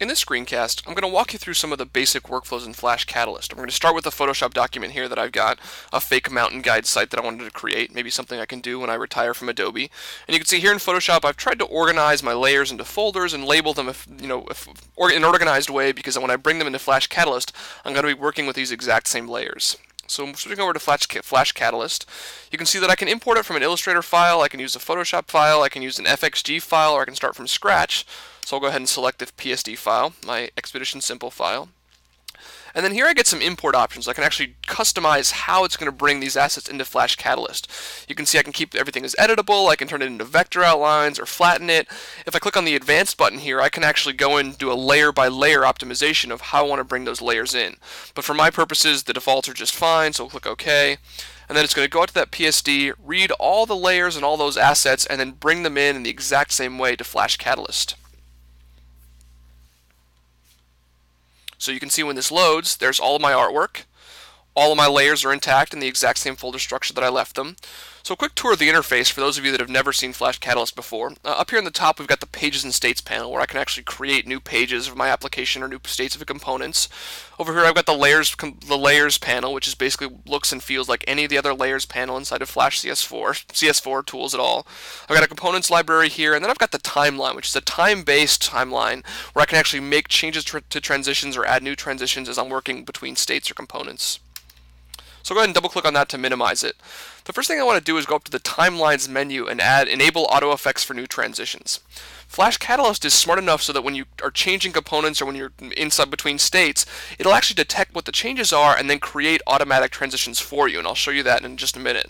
In this screencast, I'm going to walk you through some of the basic workflows in Flash Catalyst. I'm going to start with a Photoshop document here that I've got, a fake mountain guide site that I wanted to create, maybe something I can do when I retire from Adobe. And you can see here in Photoshop, I've tried to organize my layers into folders and label them in an organized way, because when I bring them into Flash Catalyst, I'm going to be working with these exact same layers. So switching over to Flash Catalyst, you can see that I can import it from an Illustrator file, I can use a Photoshop file, I can use an FXG file, or I can start from scratch. So I'll go ahead and select the PSD file, my Expedition Simple file. And then here I get some import options. I can actually customize how it's going to bring these assets into Flash Catalyst. You can see I can keep everything as editable, I can turn it into vector outlines or flatten it. If I click on the Advanced button here, I can actually go and do a layer by layer optimization of how I want to bring those layers in. But for my purposes, the defaults are just fine, so I'll click OK. And then it's going to go out to that PSD, read all the layers and all those assets, and then bring them in the exact same way to Flash Catalyst. So you can see when this loads, there's all of my artwork. All of my layers are intact in the exact same folder structure that I left them. So a quick tour of the interface for those of you that have never seen Flash Catalyst before. Up here in the top we've got the Pages and States panel, where I can actually create new pages of my application or new states of components. Over here I've got the layers panel, which is basically looks and feels like any of the other layers panel inside of Flash CS4 tools at all. I've got a components library here, and then I've got the timeline, which is a time-based timeline where I can actually make changes to transitions or add new transitions as I'm working between states or components. So go ahead and double click on that to minimize it. The first thing I want to do is go up to the Timelines menu and enable auto effects for new transitions. Flash Catalyst is smart enough so that when you are changing components or when you're inside between states, it'll actually detect what the changes are and then create automatic transitions for you, and I'll show you that in just a minute.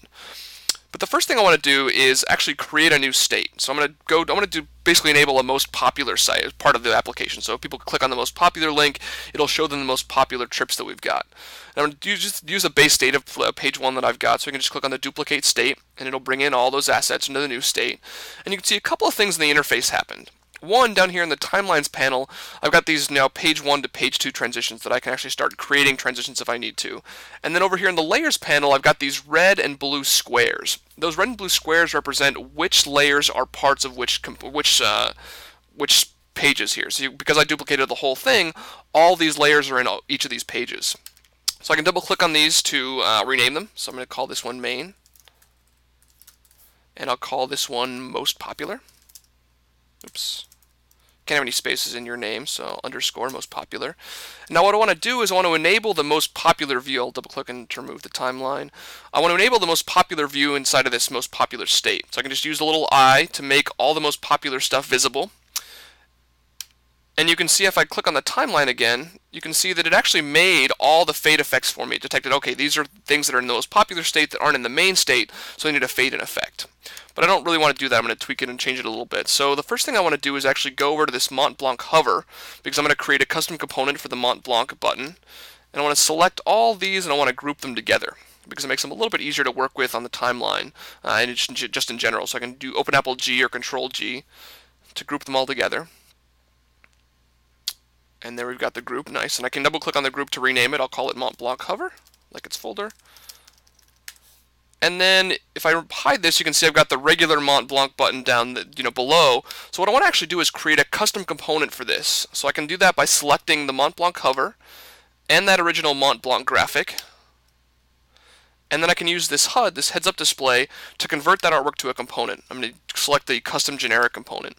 But the first thing I want to do is actually create a new state. So I'm going to basically enable a most popular site as part of the application. So if people click on the most popular link, it'll show them the most popular trips that we've got. And I'm going to just use a base state of page 1 that I've got. So I can just click on the duplicate state, and it'll bring in all those assets into the new state. And you can see a couple of things in the interface happened. One, down here in the Timelines panel, I've got these now page 1 to page 2 transitions that I can actually start creating transitions if I need to. And then over here in the Layers panel, I've got these red and blue squares. Those red and blue squares represent which layers are parts of which pages here. So because I duplicated the whole thing, all these layers are in each of these pages. So I can double click on these to rename them. So I'm going to call this one Main, and I'll call this one Most Popular. Oops. Can't have any spaces in your name, so underscore most popular. Now what I want to do is I want to enable the most popular view. I'll double click and to remove the timeline. I want to enable the most popular view inside of this most popular state. So I can just use the little I to make all the most popular stuff visible. And you can see if I click on the timeline again, you can see that it actually made all the fade effects for me. It detected, okay, these are things that are in the most popular state that aren't in the main state, so I need a fade in effect. But I don't really want to do that. I'm going to tweak it and change it a little bit. So the first thing I want to do is actually go over to this Mont Blanc hover, because I'm going to create a custom component for the Mont Blanc button. And I want to select all these and I want to group them together, because it makes them a little bit easier to work with on the timeline and just in general. So I can do Open Apple G or Control G to group them all together. And there we've got the group, nice. And I can double click on the group to rename it. I'll call it Mont Blanc Hover, like its folder. And then if I hide this, you can see I've got the regular Mont Blanc button down below. So what I want to actually do is create a custom component for this. So I can do that by selecting the Mont Blanc Hover and that original Mont Blanc graphic. And then I can use this HUD, this heads-up display, to convert that artwork to a component. I'm going to select the custom generic component.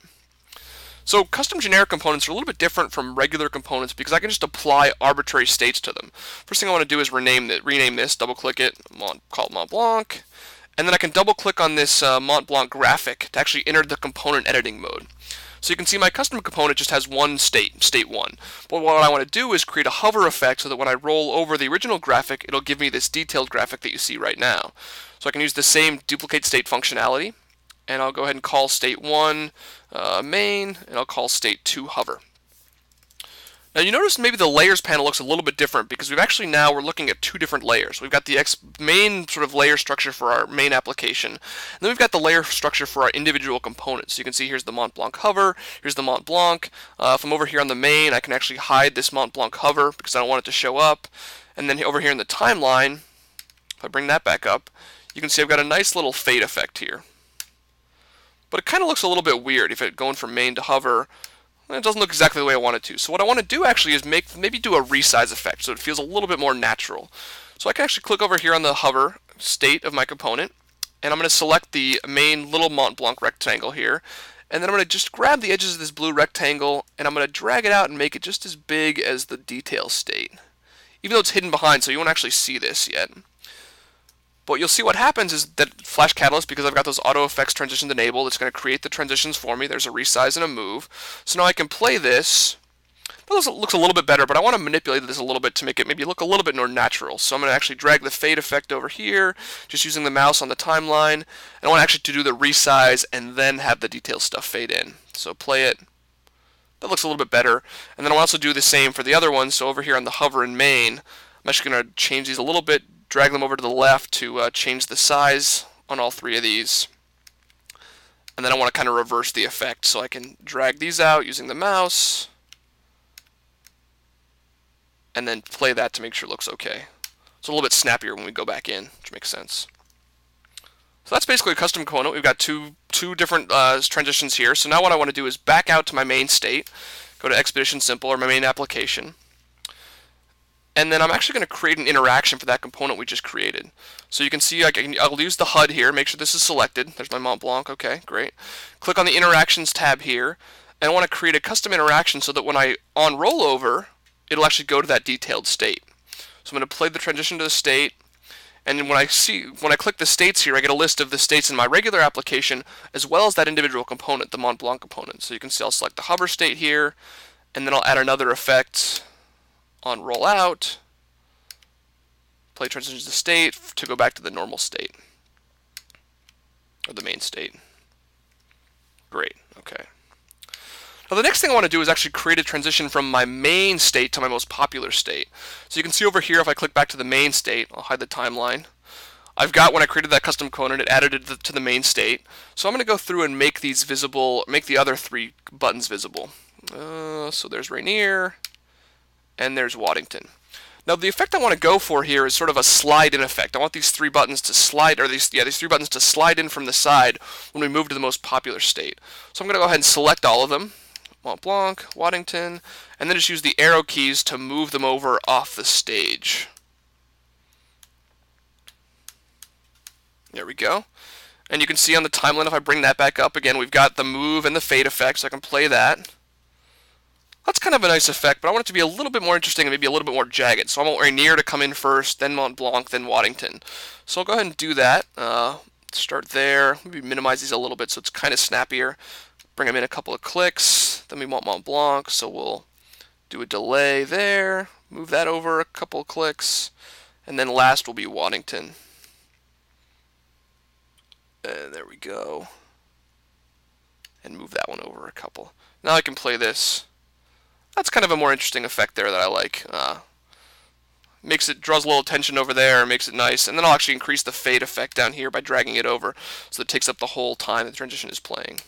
So custom generic components are a little bit different from regular components because I can just apply arbitrary states to them. First thing I want to do is rename this, double click it, call it Mont Blanc, and then I can double click on this Mont Blanc graphic to actually enter the component editing mode. So you can see my custom component just has one state, state 1. But what I want to do is create a hover effect so that when I roll over the original graphic, it'll give me this detailed graphic that you see right now. So I can use the same duplicate state functionality, and I'll go ahead and call state 1 main, and I'll call state 2 hover. Now you notice maybe the layers panel looks a little bit different because we're looking at two different layers. We've got the main sort of layer structure for our main application, and then we've got the layer structure for our individual components. So you can see here's the Mont Blanc hover, here's the Mont Blanc. If I'm over here on the main, I can actually hide this Mont Blanc hover because I don't want it to show up. And then over here in the timeline, if I bring that back up, you can see I've got a nice little fade effect here. But it kind of looks a little bit weird if it going from main to hover. it doesn't look exactly the way I want it to. So what I want to do actually is maybe do a resize effect so it feels a little bit more natural. So I can actually click over here on the hover state of my component, and I'm going to select the main little Mont Blanc rectangle here, and then I'm going to just grab the edges of this blue rectangle, and I'm going to drag it out and make it just as big as the detail state, even though it's hidden behind, so you won't actually see this yet. But you'll see what happens is that Flash Catalyst, because I've got those auto effects transitions enabled, it's going to create the transitions for me. There's a resize and a move. So now I can play this. That looks a little bit better, but I want to manipulate this a little bit to make it maybe look a little bit more natural. So I'm going to actually drag the fade effect over here, just using the mouse on the timeline. And I want actually to do the resize and then have the detail stuff fade in. So play it. That looks a little bit better. And then I'll also do the same for the other ones. So over here on the hover and main, I'm actually going to change these a little bit, drag them over to the left to change the size on all three of these. And then I want to kind of reverse the effect. So I can drag these out using the mouse, and then play that to make sure it looks okay. It's a little bit snappier when we go back in, which makes sense. So that's basically a custom component. We've got two different transitions here. So now what I want to do is back out to my main state, go to Expedition Simple or my main application, and then I'm actually going to create an interaction for that component we just created. So you can see I'll use the HUD here, make sure this is selected. There's my Mont Blanc, okay, great. Click on the Interactions tab here, and I want to create a custom interaction so that when I on rollover, it'll actually go to that detailed state. So I'm going to play the transition to the state, and then when I click the states here, I get a list of the states in my regular application as well as that individual component, the Mont Blanc component. So you can see I'll select the hover state here, and then I'll add another effect on rollout, play transition to the state to go back to the normal state, or the main state. Great, okay. Now the next thing I want to do is actually create a transition from my main state to my most popular state. So you can see over here, if I click back to the main state, I'll hide the timeline. I've got, when I created that custom component, it added it to the main state. So I'm going to go through and make these visible, make the other three buttons visible. So there's Rainier, and there's Waddington. Now the effect I want to go for here is sort of a slide in effect. I want these three buttons to slide, or these three buttons to slide in from the side when we move to the most popular state. So I'm going to go ahead and select all of them. Mont Blanc, Waddington, and then just use the arrow keys to move them over off the stage. There we go. And you can see on the timeline, if I bring that back up again, we've got the move and the fade effect, so I can play that. That's kind of a nice effect, but I want it to be a little bit more interesting and maybe a little bit more jagged. So I want Rainier to come in first, then Mont Blanc, then Waddington. So I'll go ahead and do that. Start there. Maybe minimize these a little bit so it's kind of snappier. Bring them in a couple of clicks. Then we want Mont Blanc, so we'll do a delay there. Move that over a couple of clicks. And then last will be Waddington. And there we go. And move that one over a couple. Now I can play this. That's kind of a more interesting effect there that I like. Makes it, draws a little attention over there, makes it nice. And then I'll actually increase the fade effect down here by dragging it over so it takes up the whole time the transition is playing.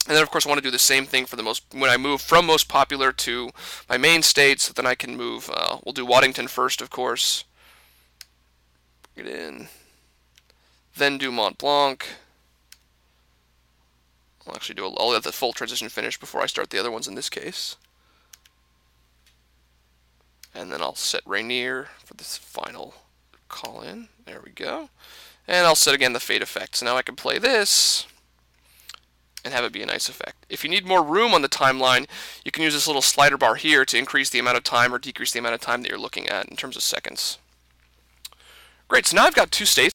And then of course I want to do the same thing for when I move from most popular to my main state, so then I can move, we'll do Waddington first of course. Bring it in. Then do Mont Blanc. I'll actually I'll let the full transition finish before I start the other ones in this case. And then I'll set Rainier for this final call in. There we go. And I'll set again the fade effect. So now I can play this and have it be a nice effect. If you need more room on the timeline, you can use this little slider bar here to increase the amount of time or decrease the amount of time that you're looking at in terms of seconds. Great, so now I've got two states.